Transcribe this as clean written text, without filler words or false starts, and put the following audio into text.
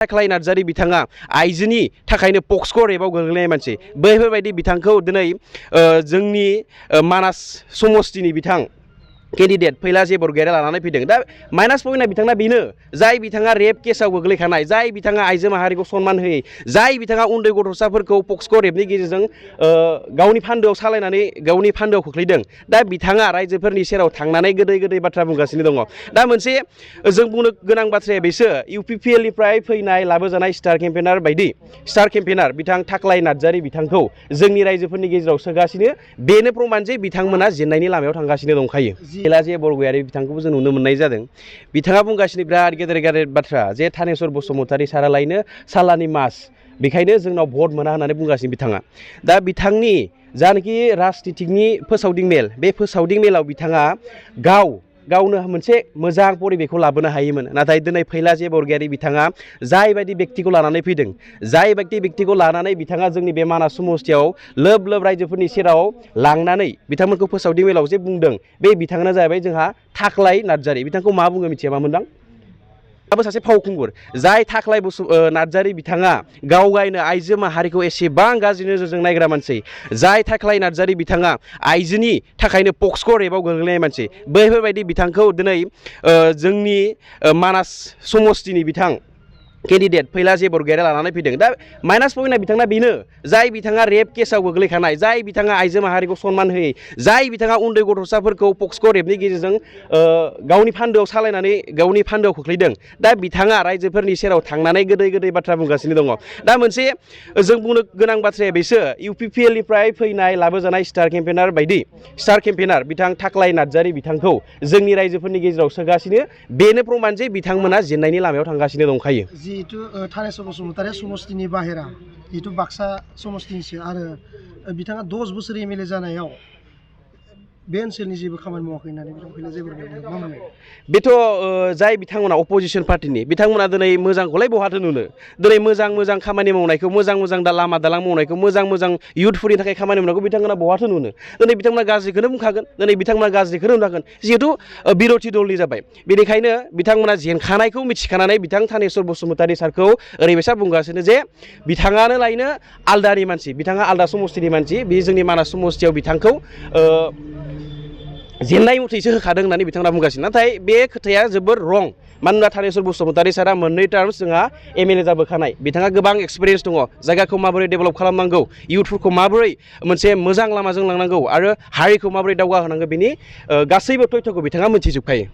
थाख्लाय नार्जारि बिथाङा आइजोनि थाखायनो पक्सक' रेपआव गोग्लैनाय मानसि बैफोरबायदि बिथांखौ दिनै जोंनि मानास समस्तिनि बिथां केन्डिडेट फैलाजे बरगयारिया लानानै फैदों। दा माइनास पइन्टआ बिथांना बेनो जाय बिथाङा रेप केसाव गोग्लैखानाय, जाय बिथाङा आइजो माहारिखौ सनमान होयै, जाय बिथाङा उन्दै गथ'साफोरखौ पक्सक' रेपनि गेजेरजों गावनि फान्दोआव सालायनानै गावनि फान्दोआव खोख्लैदों। दा बिथाङा रायजोफोरनि सेराव थांनानै गोदै गोदै बाथ्रा बुंगासिनो दङ। दा मोनसे जों बुंनो गोनां बाथ्राया बेसो UPPL निफ्राय फैनाय लाबोजानाय स्टार केम्पेनार बायदि स्टार केम्पेनार बिथां थाख्लाय नार्जारि बिथांखौ जोंनि रायजोफोरनि गेजेराव सोगासिनो। बेनो प्रमान जे बिथांमोना जेननायनि लामायाव थांगासिनो दंखायो। फैलाजे बरगयारि बिथांखौबो जों नुनो मोननाय जादों। बिथाङा बुंगासिनो बिराद गेदेर गेदेर बाथ्रा जे थानेस्वर बसुमतारी सारालायनो सालानि मास, बेखायनो जोंनाव भट मोना होननानै बुंगासिनो बिथाङा। दा बिथांनि जानाखि राजनितिकनि फोसावदिं मेल, बे फोसावदिं मेलाव बिथाङा गावनो मोनसे मोजां परिबेखौ लाबोनो हायोमोन। नाथाय दिनै फैलाजे बरगयारि बिथाङा जायबायदि बेक्तिखौ लानानै फैदों, जाय बेक्तिखौ लानानै बिथाङा जोंनि बे मानास समस्तियाव लोब लोब रायजोफोरनि सेराव लांनानै बिथांमोनखौ फोसावदिं मेलाव जे बुंदों, बे बिथाङानो जाहैबाय जोंहा थाख्लाय नार्जारि। बिथांखौ मा बुङो मिथिया मा मोनदां? दाबो सासे फावखुंगुर जाय थाख्लाय नार्जारि बिथाङा गावगायनो आइजो माहारिखौ एसेबां गाज्रि नोजोरजों नायग्रा मानसि, जाय थाख्लाय नार्जारि बिथाङा आइजोनि थाखायनो पक्सक' रेपआव गोग्लैनाय मानसि बैफोरबायदि बिथांखौ दिनै जोंनि मानास समस्तिनि बिथां केन्डिडेट फैलाजे बरगयारिया लानानै फैदों। दा माइनास पइन्टआ बिथांना बेनो जाय बिथाङा रेप केसाव गोग्लैखानाय, जाय बिथाङा आइजो माहारिखौ सनमान होयै, जाय बिथाङा उन्दै गथ'साफोरखौ पक्सक' रेपनि गेजेरजों गावनि फान्दोआव सालायनानै गावनि फान्दोआव खोख्लैदों। दा बिथाङा रायजोफोरनि सेराव थांनानै गोदै गोदै बाथ्रा बुंगासिनो दङ। दा मोनसे जों बुंनो गोनां बाथ्राया बेसो UPPL निफ्राय फैनाय लाबोजानाय स्टार केम्पेनार बायदि स्टार केम्पेनार बिथां थाख्लाय नार्जारि बिथांखौ जोंनि रायजोफोरनि गेजेराव सोगासिनो। बेनो प्रमान जे बिथांमोना जेननायनि लामायाव थांगासिनो दंखायो। जिहेतु थानेस्वर बसुमतारी समस्तिनि बाहेरा जिहेतु बाक्सा समस्तिनिसो आरो बिथाङा 10 बोसोर MLA जानायाव बे ओनसोलनि जेबो खामानि मावाखै होननानै बिथां फैलाजे बरगयारिया मा बुङो? बेथ' जाय बिथांमोना अपोजिसन पार्टिनि बिथांमोना दिनै मोजांखौलाय बहाथो नुनो, दिनै मोजां खामानि मावनायखौ, मोजां लामा दालां मावनायखौ, मोजां इयुथफोरनि थाखाय खामानि मावनायखौ बिथांमोना बहाथो नुनो? दिनै बिथांमोना गाज्रिखौनो बुंखागोन, दिनै बिथांमोना गाज्रिखौनो होनखागोन। जिहेतु बिर'धि दलनि जाबाय, बेनिखायनो बिथांमोना जेनखानायखौ मिथिखानानै बिथां थानेस्वर बसुमतारी सारखौ ओरैबायसा बुंगासिनो जे बिथाङानो लायनो आलदानि मानसि, बिथाङा आलदा समस्तिनि मानसि, बे जोंनि मानास समस्तियाव बिथांखौ जेननाय मथैसो होखादों होननानै बिथांमोना बुंगासिनो। नाथाय बे खोथाया जोबोर रं। मानोना थानेस्वर बसुमतारी सारा मोननै टार्मस जोंहा MLA जाबोखानाय, बिथाङा गोबां एक्सपिरियेन्स दङ, जायगाखौ माबोरै डेभेलप खालामनांगौ, इयुथफोरखौ माबोरै मोनसे मोजां लामाजों लांनांगौ आरो हारिखौ माबोरै दावगाहोनांगौ, बेनि गासैबो तथ्यखौ बिथाङा मिथिजोबखायो।